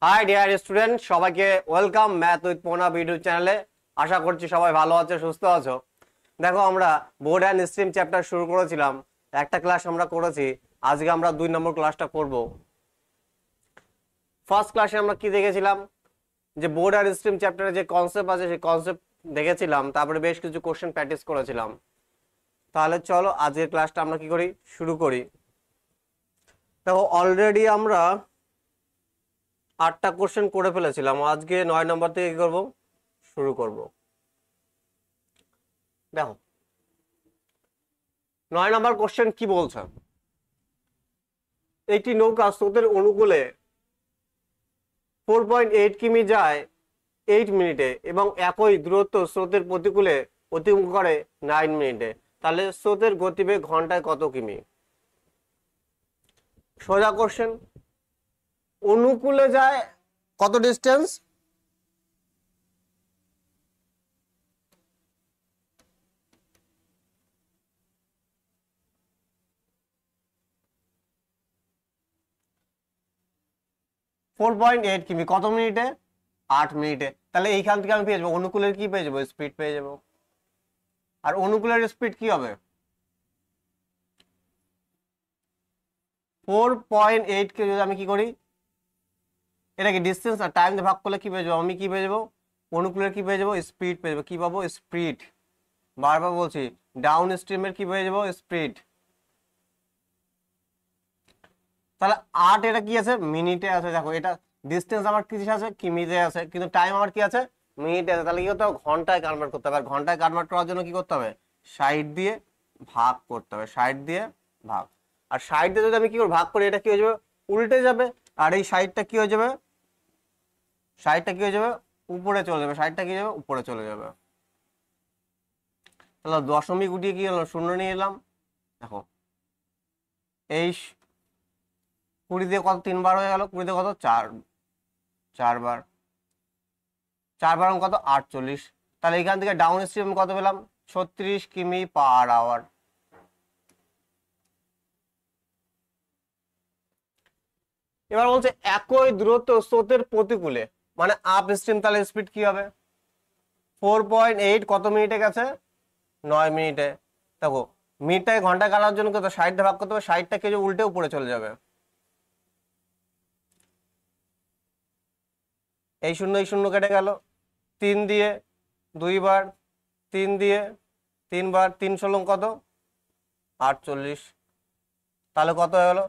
High dear student, সবাইকে welcome math with Pranab YouTube চ্যানেলে। আশা করছি সবাই ভালো আছো, সুস্থ আছো। দেখো, আমরা বোর্ড অ্যান্ড স্ট্রিম চ্যাপ্টার শুরু করেছিলাম, একটা ক্লাস আমরা করেছি। আজকে আমরা 2 নম্বর ক্লাসটা করব। ফার্স্ট ক্লাসে আমরা কি দেখেছিলাম, যে বোর্ড অ্যান্ড স্ট্রিম চ্যাপ্টারে যে কনসেপ্ট আছে সেই কনসেপ্ট দেখেছিলাম, তারপরে বেশ কিছু কোশ্চেন প্র্যাকটিস করেছিলাম। তাহলে চলো আজকের ক্লাসটা আমরা কি করি, শুরু করি। দেখো, অলরেডি আমরা 8টা কোশ্চেন করে ফেলেছিলাম। আজকে 9 নম্বর থেকে কি করবো, শুরু করব। দেখো, 9 নম্বর কোশ্চেন কি বলছে, একটি নৌকা স্রোতের অনুকূলে 4.8 কিমি যায় 8 মিনিটে এবং একই দূরত্ব স্রোতের প্রতিকূলে অতিক্রম করে 9 মিনিটে। তাহলে স্রোতের গতিবেগ ঘন্টায় কত কিমি? সোজা কোশ্চেন। অনুকূলে যায় কত ডিস্টেন্স? 4.8 কিমি কত মিনিটে? 8 মিনিটে। তাহলে এইখান থেকে আমি পেয়ে যাবো অনুকূলের কি পেয়ে যাবো, স্পিড পেয়ে যাবো। আর অনুকূলের স্পিড কি হবে? 4.8 কে যদি আমি কি করি, এটাকে ডিস্টেন্স আর টাইম দিয়ে ভাগ করলে কি পেয়ে যাবো, আমি কি পেয়ে যাবো, অনুকূলের কি পেয়ে যাবো, স্পিড পেয়ে যাবো। কি পাবো? স্পিড। বারবার বলছি, ডাউন স্ট্রিমের কি পেয়ে যাবো, স্পিড। তাহলে 8 এটা কি আছে, মিনিটে আছে। দেখো, এটা ডিস্টেন্স আমার কি আছে, কিমিতে আছে, কিন্তু টাইম আমার কি আছে, মিনিটে আছে। তাহলে কি করতে হবে, ঘন্টায় কনভার্ট করতে হবে। আর ঘন্টায় কনভার্ট করার জন্য কি করতে হবে, 60 দিয়ে ভাগ করতে হবে। 60 দিয়ে ভাগ। আর 60 দিয়ে যদি আমি কি করে ভাগ করি, এটা কি হয়ে যাবে, উল্টে যাবে। আর এই 60টা কি হয়ে যাবে, 60টা কি হয়ে যাবে, উপরে চলে যাবে। 60টা কি যাবে, উপরে চলে যাবে। তাহলে দশমিক উঠিয়ে কি হলো, শূন্য নিয়ে এলাম। দেখো, এই 20 দিয়ে কত 3 বার হয়ে গেল, 20 দিয়ে কত 4 বার, 4 বার কত 48। তাহলে এখান থেকে ডাউন স্ট্রিম কত পেলাম, 36 কিমি পার আওয়ার। এবার বলছে একই দূরত্ব স্রোতের প্রতিকূলে, মানে আপ স্ট্রিম, তাহলে স্পিড কি হবে, 4.8 কত মিনিটে গেছে, 9 মিনিটে। দেখো, মিনিটটাকে ঘন্টায় কাটার জন্য কত, 60 ভাগ করতে হবে। 60টা কেজি উল্টে উপরে চলে যাবে। এই শূন্য কেটে গেল। 3 দিয়ে 2 বার, 3 দিয়ে 3 বার, 3 ষোলো কত 48। তাহলে কত হয়ে গেল,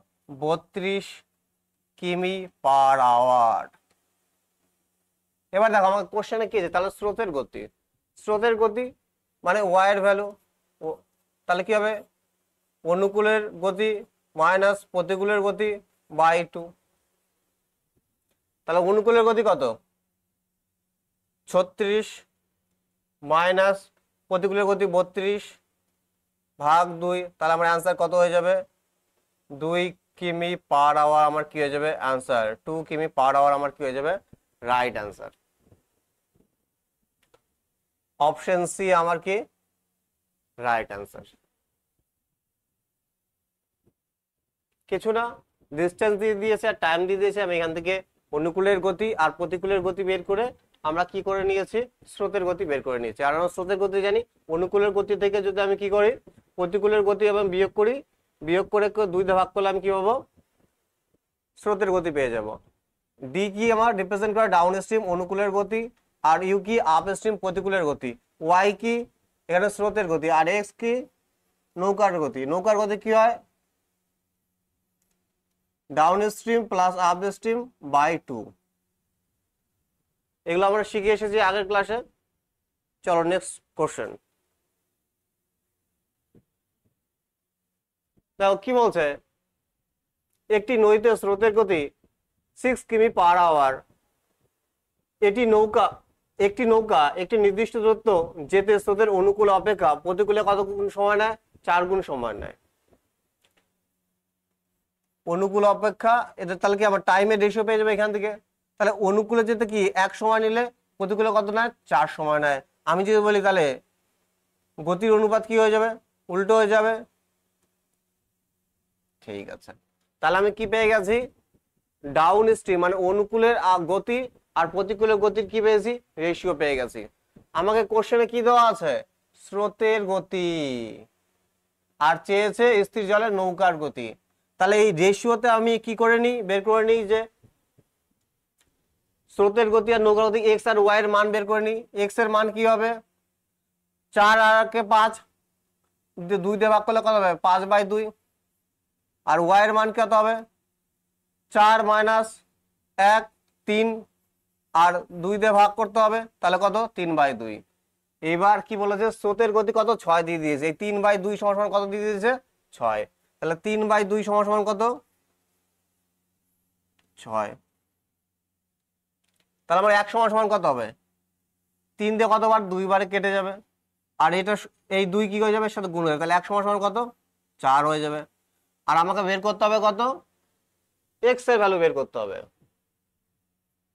32 কিমি পার আওয়ার। এবার দেখো, আমার কোশ্চেনে কি আছে, তাহলে স্রোতের গতি, স্রোতের গতি মানে ওয়াই এর ভ্যালু। তাহলে কি হবে, অনুকূলের গতি মাইনাস প্রতিকূলের গতি বাই 2। তাহলে অনুকূলের গতি কত, 36 মাইনাস প্রতিকূলের গতি 32 ভাগ 2। তাহলে আমার অ্যান্সার কত হয়ে যাবে, 2 কিমি পার আওয়ার। আমার কি হয়ে যাবে অ্যান্সার, 2 কিমি পার আওয়ার আমার কি হয়ে যাবে, রাইট অ্যান্সার। অপশন সি আমার কি রাইট অ্যান্সার। কিছু না, ডিস্টেন্স দিয়ে দিয়েছে আর টাইম দিয়ে দিয়েছে। আমি এখান থেকে অনুকূলের গতি আর প্রতিকূলের গতি বের করে আমরা কি করে নিয়েছি, স্রোতের গতি বের করে নিয়েছি। আর আমরা স্রোতের গতি জানি, অনুকূলের গতি থেকে যদি আমি কি করি, প্রতিকূলের গতি এবং বিয়োগ করি, বিয়োগ করে 2 দিয়ে ভাগ করলে আমি কি পাবো, স্রোতের গতি পেয়ে যাব। ডি কি আমার রিপ্রেজেন্ট করে ডাউন স্ট্রিম অনুকূলের গতি, আর ইউ কি আপ স্ট্রিম প্রতিকূলের গতি, ওয়াই কি এখানে স্রোতের গতি, আর এক্স কি নৌকার গতি। নৌকার গতি কি হয়, downstream plus upstream by 2। এগুলো আমরা শিখে এসেছি আগের ক্লাসে। চলো নেক্সট কোশ্চেন। দেখো কি বলছে, একটি নদীতে স্রোতের গতি 6 কিমি পার আওয়ার। একটি নৌকা একটি নির্দিষ্ট দূরত্ব যেতে স্রোতের অনুকূল অপেক্ষা প্রতিকূলে কত গুণ সময় নেয়, 4 গুণ সময় নেয়। অনুকূল অপেক্ষা এটা, তাহলে কি আমার টাইমের রেশিও পেয়ে যাবে এখান থেকে। তাহলে অনুকূলে যেতে কি 1 সময় নিলে, প্রতিকূলে কত নেয়, 4 সময় নেয়। আমি যদি বলি তাহলে গতির অনুপাত কি হয়ে যাবে, উল্টো হয়ে যাবে। ঠিক আছে, তাহলে আমি কি পেয়ে গেছি, ডাউন স্ট্রিম মানে অনুকূলের গতি আর প্রতিকূলের গতির কি পেয়েছি, রেশিও পেয়ে গেছি। আমাকে কোশ্চেনে কি দেওয়া আছে, স্রোতের গতি, আর চেয়েছে স্থির জলের নৌকার গতি। তাহলে এই রেশিওতে আমি কি করে নিই, বের করে নিই যে স্রোতের গতি আর নৌকার গতি এক্স আর ওয়াই এর মান বের করে নিই। এক্স এর মান কি হবে, 4 আর 5, 2 দিয়ে ভাগ করলে কত হবে, 5/2। আর ওয়াই এর মান কত হবে, 4 - 1 3, আর 2 দিয়ে ভাগ করতে হবে, তাহলে কত, 3/2। এবার কি বলেছে, স্রোতের গতি কত, 6 দিয়ে দিয়েছে। এই 3/2 সমান কত দিয়ে দিয়েছে, 6। তাহলে 3/2 সমান কত, 6। তাহলে আমার 1 সমান কত হবে, 3 দিয়ে কতবার, 2 বারে কেটে যাবে। আর এটা এই 2 কি হয়ে যাবে, এর সাথে গুণ হয়ে যাবে, তাহলে 1 সমান কত, 4 হয়ে যাবে। আর আমাকে বের করতে হবে কত, এক্স এর ভ্যালু বের করতে হবে।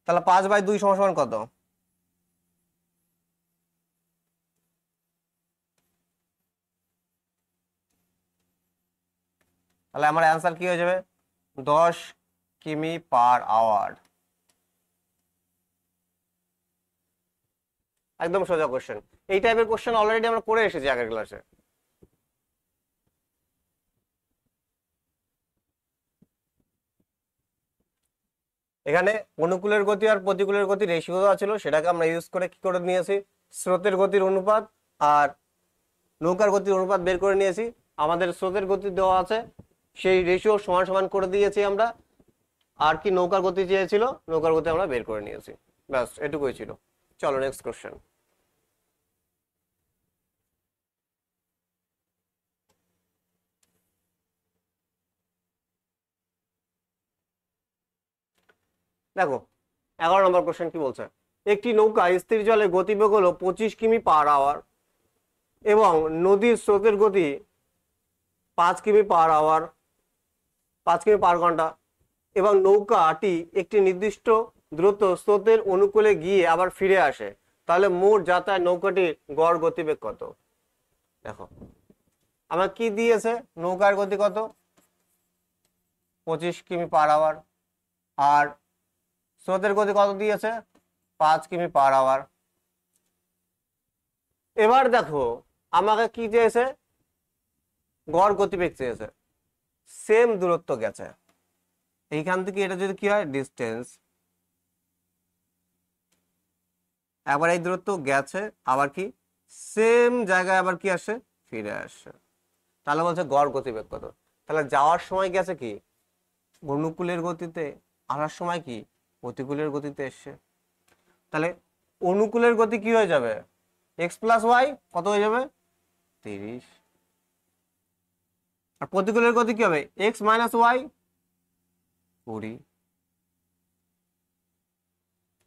তাহলে 5/2 সমান কত, তাহলে আমার অ্যান্সার কি হয়ে যাবে, 10 কিমি/আওয়ার। একদম সোজা কোশ্চেন। এই টাইপের কোশ্চেন অলরেডি আমরা করে এসেছি আগের ক্লাসে। এখানে অনুকূলের গতি আর প্রতিকূলের গতি রেশিও দেওয়া ছিল, সেটাকে আমরা ইউজ করে কি করে নিয়েছি, স্রোতের গতির অনুপাত আর নৌকার গতির অনুপাত বের করে নিয়েছি। আমাদের স্রোতের গতি দেওয়া আছে, সেই রেশিও সমান সমান করে দিয়েছি আমরা। আর কি নৌকার গতি চেয়েছিল, নৌকার গতি আমরা বের করে নিয়েছি। ব্যাস এটুকুই ছিল। চলো নেক্সট কোশ্চেন। দেখো 11 নম্বর কোশ্চেন কি বলছে, একটি নৌকা স্থির জলে গতিবেগ হলো 25 কিমি/আওয়ার এবং নদীর স্রোতের গতি 5 কিমি/আওয়ার, 5 কিমি/ঘন্টা, এবং নৌকাটি একটি নির্দিষ্ট দ্রুত স্রোতের অনুকূলে গিয়ে আবার ফিরে আসে, তাহলে মোট যাত্রায় নৌকাটির গড় গতিবেগ কত। দেখো আমার কি দিয়েছে, নৌকার গতি কত, 25 কিমি/আওয়ার, আর স্রোতের গতি কত দিয়েছে, 5 কিমি/আওয়ার। এবার দেখো আমাকে কি চেয়েছে, গড় গতিবেগ চেয়েছে। সেম দূরত্ব গেছে, এইখান থেকে এটা যদি কি হয়, ডিস্টেন্স, একবার এই দূরত্ব গেছে, আবার কি সেম জায়গায় আবার কি আসে, ফিরে আসে, তাহলে বলছে গড় গতিবেগ কত। তাহলে যাওয়ার সময় গেছে কি অনুকূলের গতিতে, আসার সময় কি প্রতিকূলের গতিতে এসছে। তাহলে অনুকূলের গতি কি হয়ে যাবে, এক্স প্লাস ওয়াই কত হয়ে যাবে, 30। আর প্রতিকূলের গতি কি হবে, এক্স মাইনাস ওয়াই 20,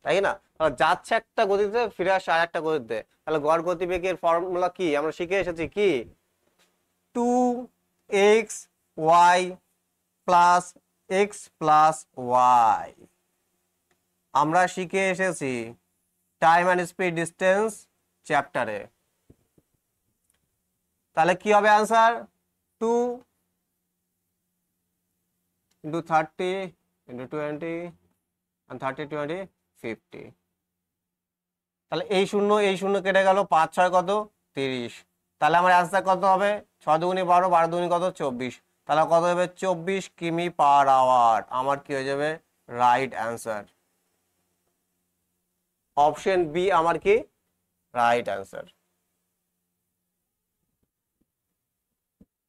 তাই না। তাহলে যাচ্ছে একটা গতিতে, ফিরে আসছে আর একটা গতিতে। তাহলে গড় গতিবেগের ফর্মুলা কি আমরা শিখে এসেছি, কি 2xy plus x plus Y. আমরা শিখে এসেছি টাইম অ্যান্ড স্পিড ডিস্টেন্স চ্যাপ্টারে। তাহলে কি হবে আনসার, 2 × 30 × 20 and 30 20 50। তাহলে এই শূন্য কেটে গেল, 5 6 কত, 30। তাহলে আমার অ্যান্সার কত হবে, 6 দুগুণে 12, 12 দুগুণে কত, 24। তাহলে কত হবে, 24 কিমি/আওয়ার। আমার কি হয়ে যাবে, রাইট অ্যান্সার। অপশন বি আমার কি রাইট অ্যান্সার।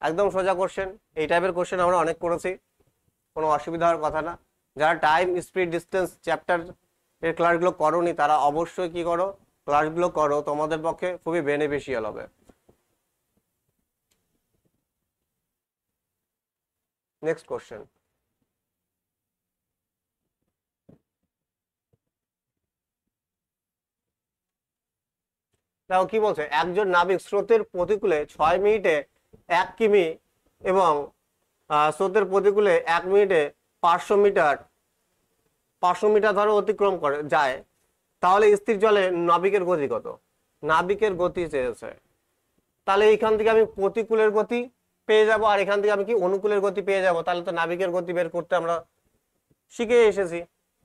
একদম সোজা কোশ্চেন। এই টাইপের কোশ্চেন আমরা অনেক করেছি, কোনো অসুবিধা হওয়ার কথা না। যারা টাইম স্পিড ডিস্টেন্স চ্যাপ্টার এর ক্লাসগুলো করোনি তারা অবশ্যই কি করো, ক্লাসগুলো করো, তোমাদের পক্ষে খুবই বেনিফিশিয়াল হবে। Next question. দেখো কি বলছে, একজন নাবিক স্রোতের প্রতিকূলে 6 মিনিটে 1 কিমি এবং স্রোতের প্রতিকূলে 1 মিনিটে 500 মিটার ধরে অতিক্রম করে যায়, তাহলে স্থির জলে নাবিকের গতি কত। নাবিকের গতি চেয়েছে, তাহলে এইখান থেকে আমি প্রতিকূলের গতি পেয়ে যাব, আর এখান থেকে আমি কি অনুকূলের গতি পেয়ে যাব। তাহলে তো নাবিকের গতি বের করতে আমরা শিখে এসেছি।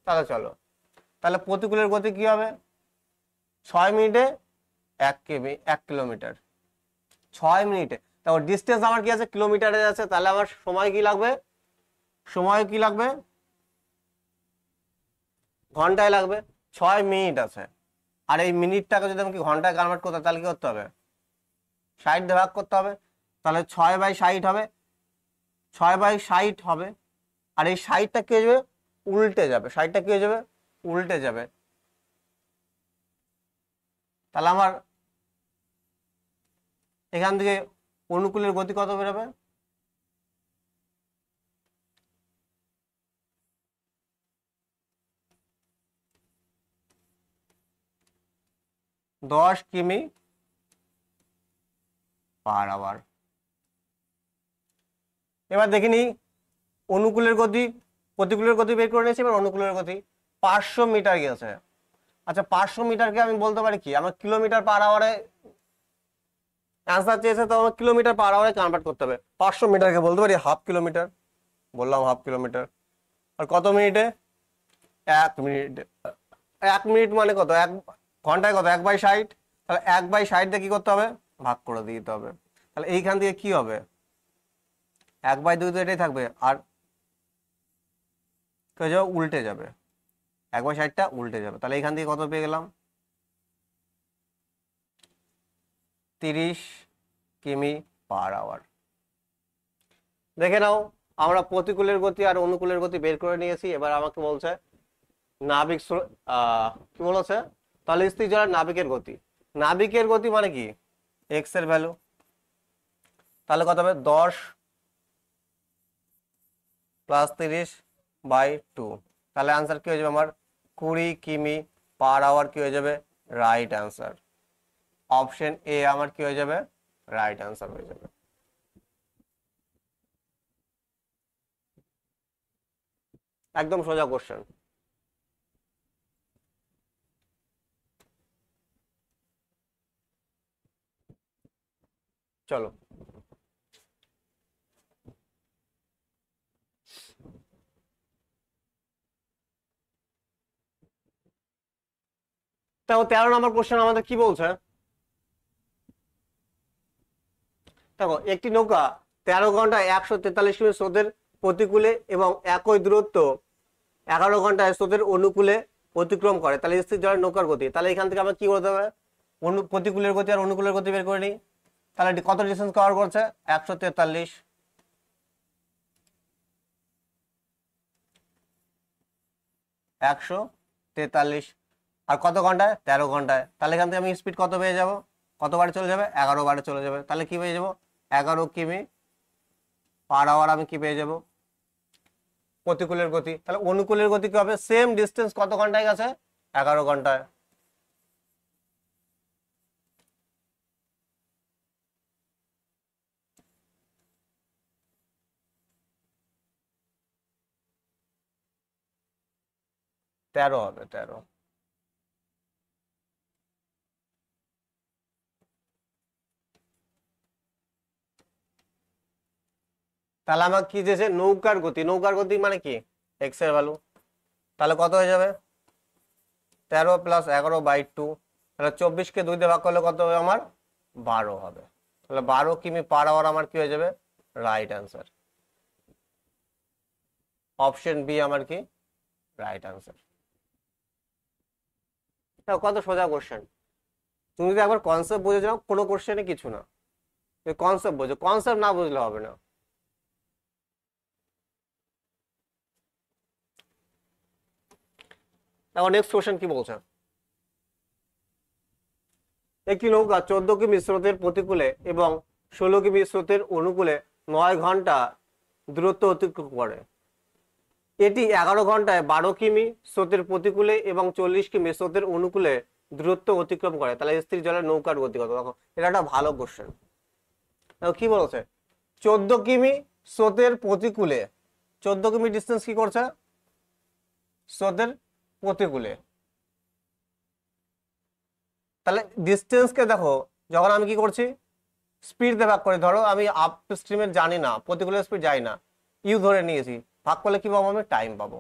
তাহলে চলো, তাহলে প্রতিকূলের গতি কি হবে? 6 মিনিটে 1 কিলোমিটার। 6 মিনিটে, তারপর ডিস্টেন্স আমার কি আছে? কিলোমিটারে আছে। তাহলে আমার সময় কি লাগবে? সময় কি লাগবে? ঘন্টায় লাগবে। 6 মিনিট আছে, আর এই মিনিটটাকে যদি আমাকে ঘন্টায় কনভার্ট করতে, তাহলে কি করতে হবে? 60 দিয়ে ভাগ করতে হবে। তাহলে 6/60 হবে, 6/60 হবে। আর এই 60টা কি হয়ে যাবে? উল্টে যাবে। 60টা কি হয়ে যাবে? উল্টে যাবে। তাহলে আমার এখান থেকে অনুকূলের গতি কত বেরোবে? 10 কিমি পার আওয়ার। এবার দেখে নিই অনুকূলের গতি, প্রতিকূলের গতি বের করে নিয়েছি। এবার অনুকূলের গতি 500 মিটার গেছে। আচ্ছা, 500 মিটারকে আমি বলতে পারি কি? আমার কিলোমিটার পার আওয়ারে অ্যান্সার চেয়েছে, তো আমার কিলোমিটার পার আওয়ারে কনভার্ট করতে হবে। 500 মিটারকে বলতে পারি হাফ কিলোমিটার, বললাম হাফ কিলোমিটার। আর কত মিনিটে? 1 মিনিটে। 1 মিনিট মানে কত? 1 ঘন্টায় কত? 1/60। তাহলে 1/60 দিয়ে কি করতে হবে? ভাগ করে দিতে হবে। তাহলে এইখান থেকে কি হবে? 1/2 তো এটাই থাকবে, আর কি হয়ে যাবে? উল্টে যাবে। 1/60টা উল্টে যাবে। তাহলে এইখান থেকে কত পেয়ে গেলাম? 30 কিমি পার আওয়ার। দেখে নাও, আমরা প্রতিকূলের গতি আর অনুকূলের গতি বের করে নিয়েছি। এবার আমাকে বলছে নাবিক কি বলেছে? তাহলে স্থির জলের নাবিকের গতি। নাবিকের গতি মানে কি? এক্স এর ভ্যালু। তাহলে কত হবে? 10 + 30/2। তাহলে আনসার কি হয়ে যাবে আমার? 20 কিমি পার আওয়ার কি হয়ে যাবে? Right answer. অপশন এ আমার কি হয়ে যাবে? রাইট আনসার হয়ে যাবে। একদম সোজা কোশ্চেন। চলো, তাও 13 নম্বর কোশ্চেন আমাদের কি বলছে? দেখো, একটি নৌকা 13 ঘন্টায় 143 কিমি স্রোতের প্রতিকূলে এবং একই দূরত্ব 11 ঘন্টায় স্রোতের অনুকূলে অতিক্রম করে। তাহলে স্থির জলের নৌকার গতি। তাহলে এখান থেকে আমার কি করতে হবে? প্রতিকূলের গতি আর অনুকূলের গতি বের করে নিই। তাহলে কত ডিস্টেন্স কভার করছে? 143। 143। আর কত ঘন্টায়? 13 ঘন্টায়। তাহলে এখান থেকে আমি স্পিড কত পেয়ে যাব? কত বারে চলে যাবে? 11 বারে চলে যাবে। তাহলে কি পেয়ে যাব? 11 কিমি পার আওয়ার আমি কি পেয়ে যাব? প্রতিকূলের গতি। তাহলে অনুকূলের গতি কি হবে? সেম ডিস্টেন্স কত ঘন্টায় গেছে? 11 ঘন্টায়। তেরো হবে, 13। তাহলে আমার কি দিয়েছে? নৌকার গতি। নৌকার গতি মানে কি? এক্স এর ভ্যালু। তাহলে কত হয়ে যাবে? 13 + 11/2। তাহলে 24কে 2 দিয়ে ভাগ করলে কত হবে আমার? 12 হবে। তাহলে 12 কিমি পার আওয়ার আমার কি হয়ে যাবে? Right answer. অপশন বি আমার কি? Right answer. কত সোজা কোশ্চেন। তুমি যদি একবার কনসেপ্ট বুঝে যাও, কোনো কোশ্চেনে কিছু না। কনসেপ্ট বোঝো, কনসেপ্ট না বুঝলে হবে না। এখন নেক্সট কোশ্চেন কি বলছে? একটি নৌকা 14 কিমি স্রোতের প্রতিকূলে এবং 16 কিমি স্রোতের অনুকূলে 9 ঘন্টা দূরত্ব অতিক্রম করে। এটি 11 ঘন্টায় 12 কিমি স্রোতের প্রতিকূলে এবং 40 কিমি স্রোতের অনুকূলে দূরত্ব অতিক্রম করে। তাহলে স্থির জলের নৌকার গতি কত? দেখো, এটা একটা ভালো কোশ্চেন। দেখো কি বলছে? 14 কিমি স্রোতের প্রতিকূলে। 14 কিমি ডিস্টেন্স কি করছে? স্রোতের প্রতিকূলে। তাহলে ডিস্টেন্সকে দেখো, যখন আমি কি করছি? স্পিড দিয়ে ভাগ করি। ধরো আমি আপ স্ট্রিমের জানি না, প্রতিকূলের স্পিড যাই না, ইউ ধরে নিয়েছি, ভাগ করলে কি পাবো? আমি টাইম পাবো।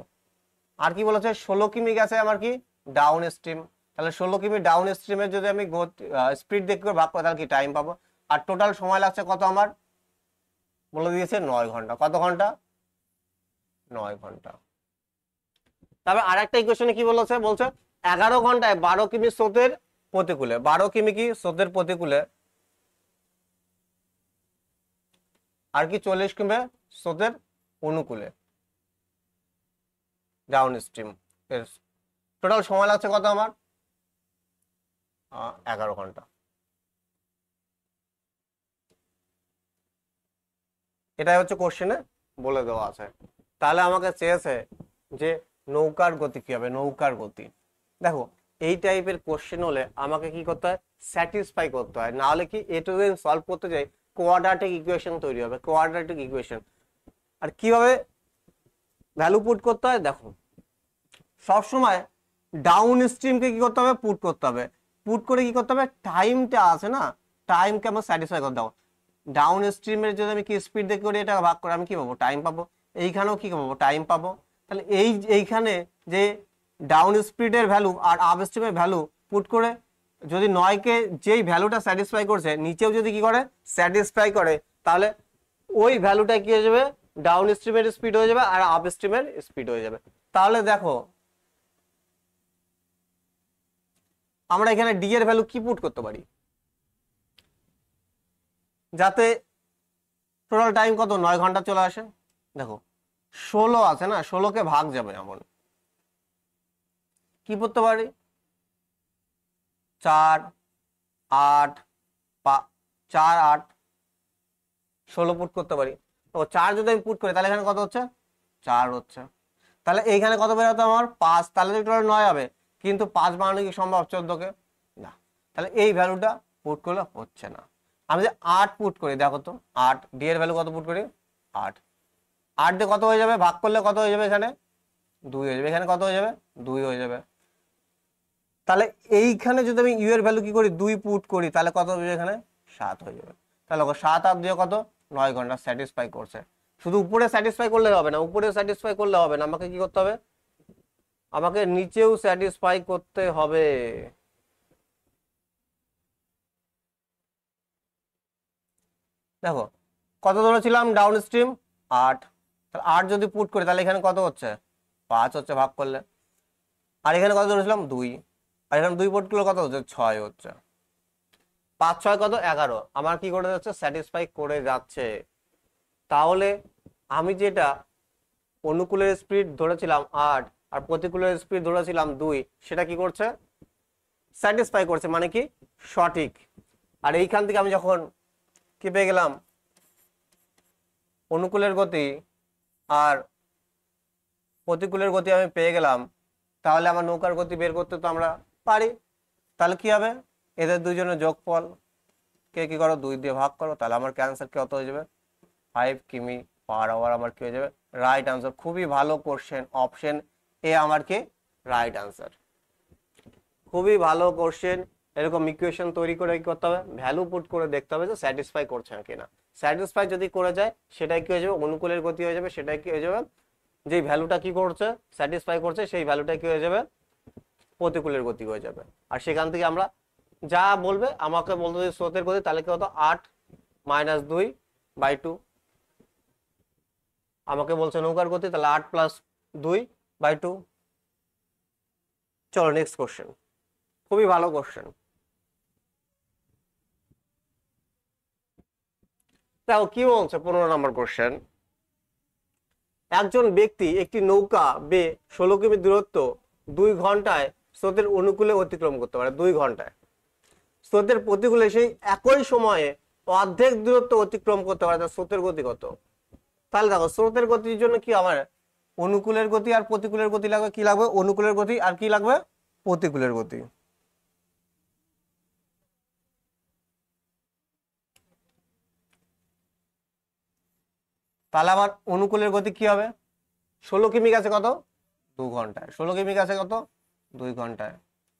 আর কি বলেছে 16 কিমি গেছে আমার কি ডাউন স্ট্রিম, তাহলে 16 কিমি ডাউন স্ট্রিমের যদি আমি স্পিড দেখে করে ভাগ করি তাহলে কি টাইম পাবো। আর টোটাল সময় লাগছে কত আমার বলে দিয়েছে 9 ঘন্টা। কত ঘন্টা? 9 ঘন্টা। তবে আরেকটা ইকুয়েশনে কি বলেছে, বলছে 11 ঘন্টায় 12 কিমি স্রোতের প্রতিকূলে, 12 কিমি কি স্রোতের প্রতিকূলে, আর কি 40 কিমি স্রোতের অনুকূলে ডাউন স্ট্রিম এর টোটাল সময় লাগছে কত আমার 11 ঘন্টা। এটাই হচ্ছে কোশ্চেনে বলে দেওয়া আছে। তাহলে আমাকে চেয়েছে যে নৌকার গতি কি হবে, নৌকার গতি। দেখো এই টাইপের কোশ্চেন হলে আমাকে কি করতে হয়, স্যাটিসফাই করতে হয়, না হলে কি এ টু জেড সলভ করতে যাই কোয়াড্রাটিক ইকুয়েশন তৈরি হবে, কোয়াড্রাটিক ইকুয়েশন। আর কিভাবে ভ্যালু পুট করতে হয়, দেখো সবসময় ডাউন স্ট্রিমকে কি করতে হবে, পুট করতে হবে। পুট করে কি করতে হবে, টাইমটা আছে না, টাইমকে আমরা স্যাটিসফাই করতে হবে। ডাউন স্ট্রিমের যদি আমি কি স্পিড দেখে করি এটা ভাগ করে আমি কি পাবো, টাইম পাবো। এইখানেও কি পাবো, টাইম পাবো। তাহলে এইখানে যে ডাউন স্পিডের ভ্যালু আর আপ স্ট্রিমের ভ্যালু পুট করে যদি 9কে যেই ভ্যালুটা স্যাটিসফাই করছে নিচেও যদি কি করে স্যাটিসফাই করে, তাহলে ওই ভ্যালুটা কি হয়ে যাবে, ডাউন স্ট্রিমের স্পিড হয়ে যাবে আর আপ স্ট্রিমের স্পিড হয়ে যাবে। তাহলে দেখো আমরা এখানে ডি এর ভ্যালু কি পুট করতে পারি, যাতে টোটাল টাইম কত 9 ঘন্টা চলে আসে। দেখো 16 আছে না, 16কে ভাগ যাবে এমন কি করতে পারি, 4 8 4 8 16 পুট করতে পারি। তো 4 যদি আমি পুট করি তাহলে এখানে কত হচ্ছে 4 হচ্ছে। তাহলে এইখানে কত বেরোতো আমার 5, তাহলে তো টোটাল 9 হবে, কিন্তু 5 বানানো কি সম্ভব 14কে, না। তাহলে এই ভ্যালুটা পুট করলে হচ্ছে না। আমি যে 8 পুট করি, দেখো তো 8 ডি এর ভ্যালু কত পুট করি 8, 8 দিয়ে কত হয়ে যাবে, ভাগ করলে কত হয়ে যাবে, এখানে 2 হয়ে যাবে, এখানে কত হয়ে যাবে 2 হয়ে যাবে। তাহলে এইখানে যদি আমি ইউ এর ভ্যালু কি করি 2 পুট করি তাহলে কত হবে, এখানে 7 হয়ে যাবে। তাহলে 7 আর 2 কত 9 ঘন্টা স্যাটিসফাই করছে। শুধু উপরে স্যাটিসফাই করলে হবে না, উপরে স্যাটিসফাই করলে হবে না, আমাকে কি করতে হবে, আমাকে নিচেও স্যাটিসফাই করতে হবে। দেখো কত ধরেছিলাম ডাউন স্ট্রিম 8, তাহলে 8 যদি পুট করি তাহলে এখানে কত হচ্ছে 5 হচ্ছে ভাগ করলে। আর এখানে কত ধরেছিলাম 2, আর এখানে 2 পুট করলে কত হচ্ছে 6 হচ্ছে। 5 6 কত 11, আমার কি করে যাচ্ছে স্যাটিসফাই করে যাচ্ছে। তাহলে আমি যেটা অনুকূলের স্পিড ধরেছিলাম 8 আর প্রতিকূলের স্পিড ধরেছিলাম 2, সেটা কি করছে স্যাটিসফাই করছে, মানে কি সঠিক। আর এইখান থেকে আমি যখন কি পেয়ে গেলাম অনুকূলের গতি আর প্রতিকূলের গতি আমি পেয়ে গেলাম, তাহলে আমার নৌকার গতি বের করতে তো আমরা পারি। তাহলে কি হবে, এদের দুইজনের যোগফল কে কি করো 2 দিয়ে ভাগ করো, তাহলে আমার ক্যান্সার কত হয়ে যাবে 5 কিমি পার আওয়ার আমার কি হয়ে যাবে রাইট আনসার। খুবই ভালো কোশ্চেন, অপশন এ আমার কি রাইট আনসার। খুবই ভালো কোশ্চেন। এরকম ইকুয়েশন তৈরি করে কি করতে হবে, ভ্যালু পুট করে দেখতে হবে যে স্যাটিসফাই করছে কিনা। স্যাটিসফাই যদি করে যায় সেটাই কি হয়ে যাবে অনুকূলের গতি হয়ে যাবে, সেটাই কি হয়ে যাবে যেই ভ্যালুটা কি করছে স্যাটিসফাই করছে সেই ভ্যালুটা কি হয়ে যাবে প্রতিকূলের গতি হয়ে যাবে। আর সেখান থেকে আমরা যা বলবে আমাকে বলতে যদি স্রোতের গতি তাহলে কি হতো 8 - 2/2, আমাকে বলছে নৌকার গতি তাহলে 8 + 2/2। চলো নেক্সট কোশ্চেন, খুবই ভালো কোশ্চেন। দেখো কি বলছে 15 নম্বর কোশ্চেন, একজন ব্যক্তি একটি নৌকা বে 16 কিমি দূরত্ব 2 ঘন্টায় স্রোতের অনুকূলে অতিক্রম করতে পারে। 2 ঘন্টায় স্রোতের প্রতিকূলে সেই একই সময়ে অর্ধেক দূরত্ব অতিক্রম করতে পারে, তার স্রোতের গতি কত। তাহলে দেখো স্রোতের গতির জন্য কি আমার অনুকূলের গতি আর প্রতিকূলের গতি লাগবে, কি লাগবে অনুকূলের গতি আর কি লাগবে প্রতিকূলের গতি। তাহলে আমার অনুকূলের গতি কি হবে 16 কিমি গেছে কত 2 ঘন্টায়, 16 কিমি গেছে কত 2 ঘন্টায়।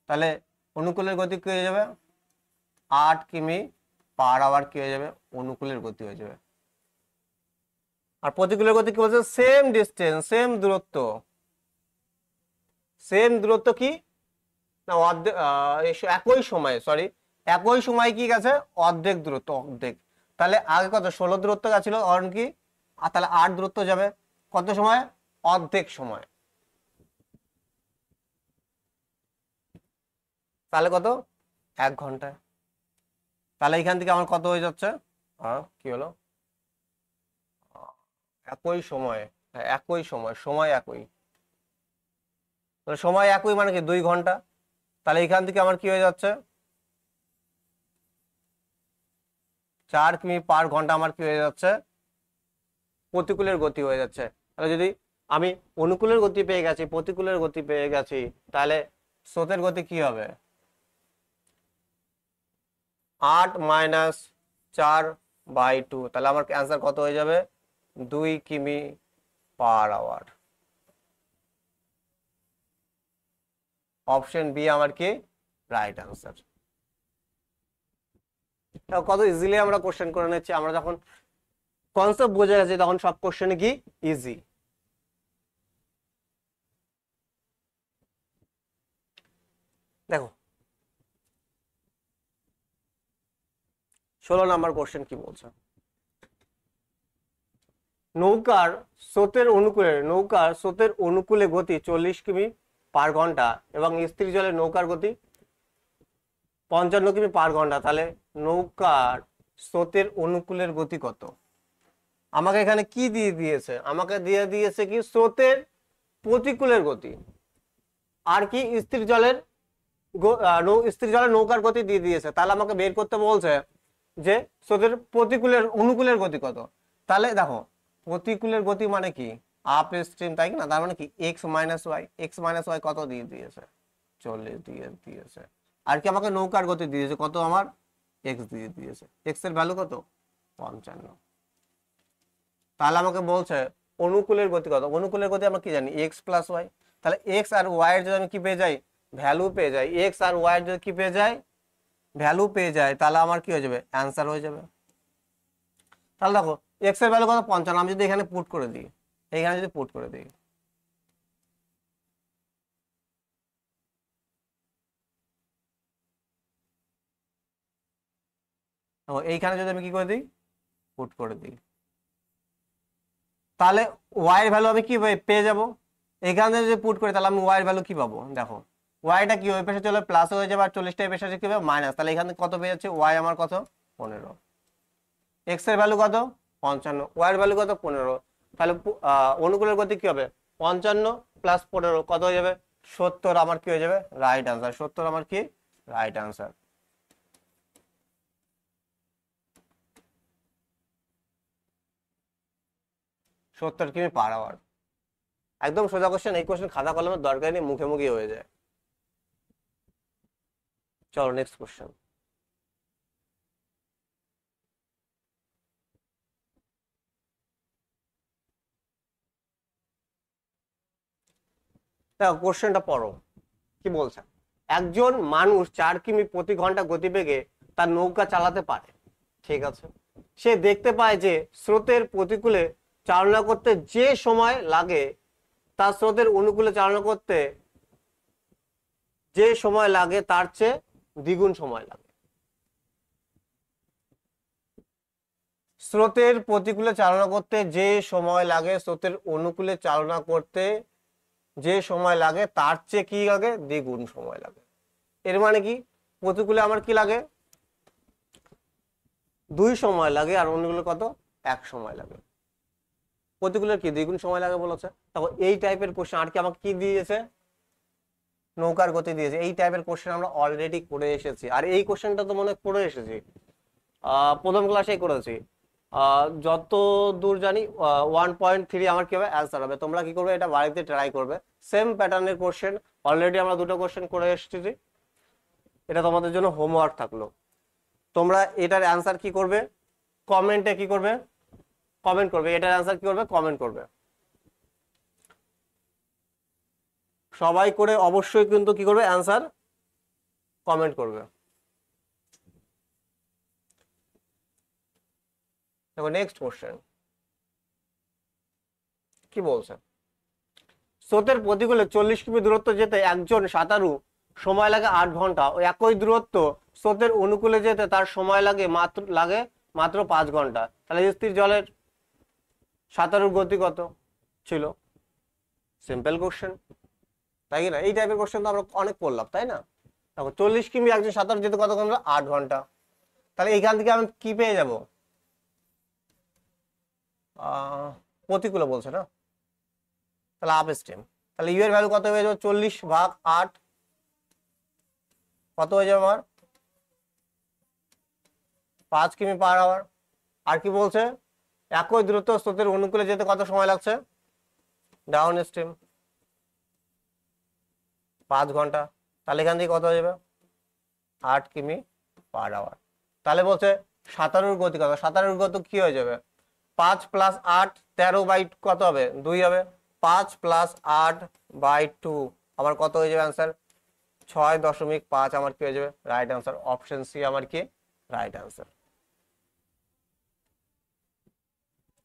তাহলে অনুকূলের গতি কি হয়ে যাবে 8 কিমি পার আওয়ার কি হয়ে যাবে অনুকূলের গতি হয়ে যাবে। আর প্রতিকূলের গতি কি বলছে সেম ডিস্টেন্স সেম দূরত্ব সেম দূরত্ব কি না অর্ধেক, একই সময়ে, সরি, একই সময় কি গেছে অর্ধেক দূরত্ব, অর্ধেক। তাহলে আগে কত 16 দূরত্ব গেছিল, অন কি, আর তাহলে 8 দূরত্ব যাবে কত সময়, অর্ধেক সময়। তাহলে কত, 1 ঘন্টায়। তাহলে এখান থেকে আমার কত হয়ে যাচ্ছে, কি হলো, একই সময়ে, একই সময়, সময় একই, সময় একই মানে কি 2 ঘন্টা। তাহলে এখান থেকে আমার কি হয়ে যাচ্ছে, 4 কিমি/ঘন্টা আমার কি হয়ে যাচ্ছে, প্রতিকূলের গতি হয়ে যাচ্ছে। তাহলে যদি আমি অনুকূলের গতি পেয়ে গেছি, প্রতিকূলের গতি পেয়ে গেছি, তাহলে স্রোতের গতি কি হবে, 8 - 4/2। তাহলে আমার অ্যান্সার কত হয়ে যাবে, 2 কিমি/আওয়ার। অপশন বি আমার কি রাইট অ্যান্সার। কত ইজিলি আমরা কোশ্চেন করে নিচ্ছি, আমরা যখন কনসেপ্ট বোঝা গেছে তখন সব কোশ্চেনে কি ইজি। দেখো 16 নম্বর কোশ্চেন কি বলছে, নৌকার স্রোতের অনুকূলে গতি 40 কিমি/ঘন্টা এবং স্থির জলে নৌকার গতি 55 কিমি/ঘন্টা। তাহলে নৌকার স্রোতের অনুকূলের গতি কত? আমাকে এখানে কি দিয়ে দিয়েছে, আমাকে দিয়ে দিয়েছে কি স্রোতের প্রতিকূলের গতি, আর কি স্থির জলের নৌকার গতি দিয়ে দিয়েছে। তাহলে আমাকে বের করতে বলছে যে স্রোতের প্রতিকূলের অনুকূলের গতি কত। তাহলে দেখো প্রতিকূলের গতি মানে কি আপ স্ট্রিম, তাই না, তার মানে কি x - y কত দিয়ে দিয়েছে, 40 দিয়ে দিয়েছে। আর কি আমাকে নৌকার গতি দিয়েছে কত, আমার x দিয়ে দিয়েছে, x এর ভ্যালু কত 55। তাহলে আমাকে বলছে অনুকূলের গতি কত, অনুকূলের গতি আমরা কি জানি x+y। তাহলে x আর y এর যদি আমি কি পেয়ে যাই, ভ্যালু পেয়ে যাই, x আর y এর যদি কি পেয়ে যাই, ভ্যালু পেয়ে যায়, তাহলে আমার কি হয়ে যাবে, অ্যান্সার হয়ে যাবে। তাহলে দেখো x এর ভ্যালু কত 55, আমি যদি এখানে পুট করে দিই, এখানে যদি পুট করে দিই, এইখানে যদি আমি কি করে দিই, পুট করে দিই, তাহলে y এর ভ্যালু আমি কি পেয়ে যাব, এখানে যদি পুট করি তাহলে আমি y এর ভ্যালু কি পাবো, দেখো ওয়াইটা কি ওই পাশে চলে প্লাস হয়ে যাবে, আর 40টা এই পাশে কি হবে মাইনাস। তাহলে এখানে কত পেয়ে যাচ্ছে, y আমার কত 15, x এর ভ্যালু কত 55, y এর ভ্যালু কত 15। তাহলে অনুকূলের গতি কি হবে 55 + 15 কত হয়ে যাবে 70, আমার কি হয়ে যাবে রাইট আনসার, 70 আমার কি রাইট আনসার। সত্তর কিমি/আওয়ার, একদম সোজা কোশ্চেন। এই কোশ্চেন খাতা কলমের দরকার নেই, মুখে মুখে হয়ে যায়। চলো নেক্সট কোশ্চেন। দেখো কোশ্চেনটা পড়ো কি বলছে, একজন মানুষ 4 কিমি/ঘন্টা গতিবেগে তার নৌকা চালাতে পারে, ঠিক আছে। সে দেখতে পায় যে স্রোতের প্রতিকূলে চালনা করতে যে সময় লাগে তার স্রোতের অনুকূলে চালনা করতে যে সময় লাগে তার চেয়ে দ্বিগুণ সময় লাগে। স্রোতের প্রতিকূলে চালনা করতে যে সময় লাগে স্রোতের অনুকূলে চালনা করতে যে সময় লাগে তার চেয়ে কি লাগে দ্বিগুণ সময় লাগে। এর মানে কি প্রতিকূলে আমার কি লাগে 2 সময় লাগে, আর অনুকূলে কত 1 সময় লাগে। প্রতিকূলের কি দ্বিগুণ সময় লাগে বলেছে। তখন এই টাইপের কোশ্চেন আর কি আমাকে কি দিয়েছে, নৌকার গতি দিয়েছে। এই টাইপের কোশ্চেন আমরা অলরেডি করে এসেছি, আর এই কোশ্চেনটা তো মনে করে এসেছি প্রথম ক্লাসেই করেছি। যত দূর জানি 1.3 আমার কি হবে অ্যান্সার হবে। তোমরা কি করবে এটা বাড়িতে ট্রাই করবে, সেম প্যাটার্নের কোশ্চেন অলরেডি আমরা 2টো কোশ্চেন করে এসেছি। এটা তোমাদের জন্য হোমওয়ার্ক থাকলো। তোমরা এটার অ্যান্সার কি করবে কমেন্টে কি করবে, কমেন্ট করবে, এটার অ্যান্সার কি করবে কমেন্ট করবে। সবাই করে অবশ্যই কিন্তু কি করবে অ্যান্সার কমেন্ট করবে। দেখো নেক্সট কোশ্চেন কি বলছে, স্রোতের প্রতিকূলে 40 কিমি দূরত্ব যেতে একজন সাঁতারু সময় লাগে 8 ঘন্টা, ও একই দূরত্ব স্রোতের অনুকূলে যেতে তার সময় লাগে মাত্র 5 ঘন্টা। তাহলে স্থির জলের সাঁতারুর গতি কত ছিল? সিম্পল কোশ্চেন, তাই কি না? এই টাইপের কোশ্চেন তো আমরা অনেক পড়লাম, তাই না? দেখো 40 কিমি একজন সাঁতারু যেতে কত ঘন্টা? 8 ঘন্টা। তাহলে এইখান থেকে আমি কি পেয়ে যাব? প্রতিকূলে বলছে না, তাহলে আপ স্ট্রিম। তাহলে ইউ এর ভ্যালু কত হয়ে যাবে? 40/8 কত হয়ে যাবে আমার? 5 কিমি পার আওয়ার। আর কি বলছে? একই দ্রুত স্রোতের অনুকূলে যেতে কত সময় লাগছে? ডাউন স্ট্রিম 5 ঘন্টা। তাহলে এখান থেকে কত হয়ে যাবে? 8 কিমি পার আওয়ার। তাহলে বলছে সাঁতারুর গতি কত? সাঁতারুর গতি কি হয়ে যাবে? 5 + 8 13/, কত হবে? 2 হবে। 5 + 8/2 আমার কত হয়ে যাবে অ্যান্সার? 6.5 আমার কি হয়ে যাবে? Right answer. অপশন সি আমার কি রাইট অ্যান্সার।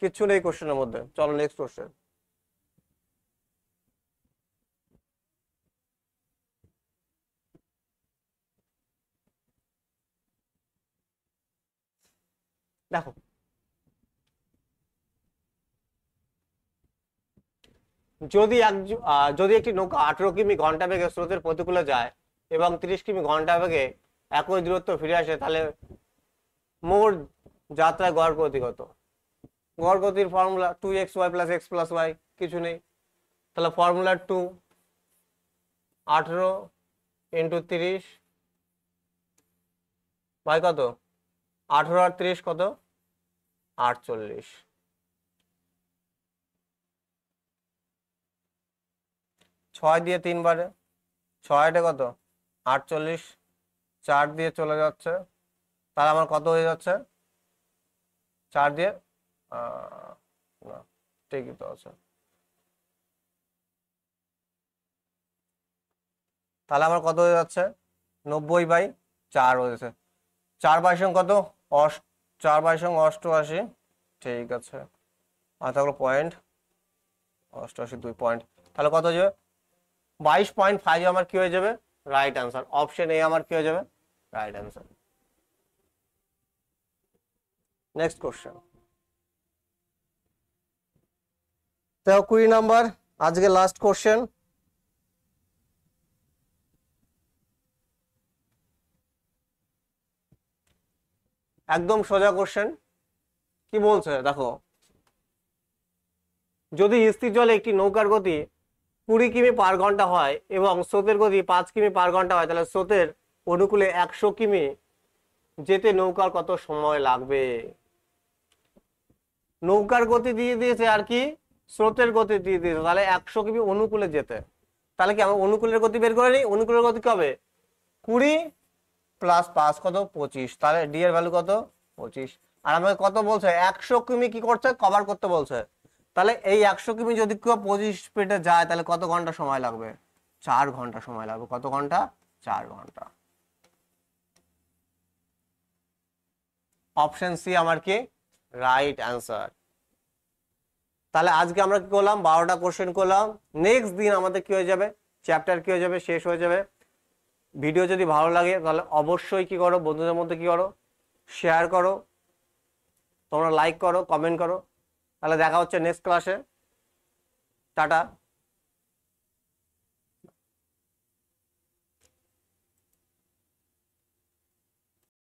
কিচ্ছু নেই কোশ্চেনের মধ্যে। চলো নেক্সট কোশ্চেন। দেখো যদি একটি নৌকা 18 কিমি ঘন্টা বেগে স্রোতের প্রতিকূলে যায় এবং 30 কিমি ঘন্টা বেগে একই দূরত্ব ফিরে আসে, তাহলে মোট যাত্রায় গড় গতি কত? গড় গতির ফর্মুলা 2xy + x + y, কিছু নেই। তাহলে ফর্মুলা 2, 18 × 30 বাই কত? 18 আর 30 কত? 48। 6 দিয়ে 3 বারে 6 কত? 48। 4 দিয়ে চলে যাচ্ছে, তাহলে আমার কত হয়ে যাচ্ছে? 4 দিয়ে না, ঠিকই তো আছে। তাহলে আমার কত হয়ে যাচ্ছে? 90/4 হয়েছে। 4/, কত? 4/88। ঠিক আছে, আর তাহলে পয়েন্ট 88, 2 পয়েন্ট। তাহলে কত হয়ে যাবে? 22.5 আমার কি হয়ে যাবে? Right answer. অপশন এ আমার কি হয়ে যাবে? Right answer. Next question. তো 20 নাম্বার, আজকে লাস্ট কোশ্চেন। একদম সোজা কোশ্চেন। কি বলছে দেখো, যদি স্থির জলে একটি নৌকার গতি 20 কিমি পার ঘন্টা হয় এবং স্রোতের গতি 5 কিমি পার ঘন্টা হয়, তাহলে স্রোতের অনুকূলে 100 কিমি যেতে নৌকার কত সময় লাগবে? নৌকার গতি দিয়ে দিয়েছে আর কি স্রোতের গতি দিয়ে দিয়েছে, তাহলে 100 কিমি অনুকূলে যেতে। তাহলে কি আমরা অনুকূলের গতি বের করে নিই? অনুকূলের গতি কবে? 20 + 5 কত? 25। তাহলে ডি এর ভ্যালু কত? 25। আর আমাকে কত বলছে? 100 কিমি কি করছে? কভার করতে বলছে। তাহলে এই 100 কিমি যদি কেউ 25 স্পিডে যায়, তাহলে কত ঘন্টা সময় লাগবে? 4 ঘন্টা সময় লাগবে। কত ঘন্টা? 4 ঘন্টা। অপশন সি আমার কি রাইট অ্যান্সার। তাহলে আজকে আমরা কি করলাম? 12টা কোশ্চেন করলাম। নেক্সট দিন আমাদের কি হয়ে যাবে? চ্যাপ্টার কি হয়ে যাবে? শেষ হয়ে যাবে। ভিডিও যদি ভালো লাগে তাহলে অবশ্যই কি করো? বন্ধুদের মধ্যে কি করো? শেয়ার করো, তোমরা লাইক করো, কমেন্ট করো। তাহলে দেখা হচ্ছে নেক্সট ক্লাসে। টাটা।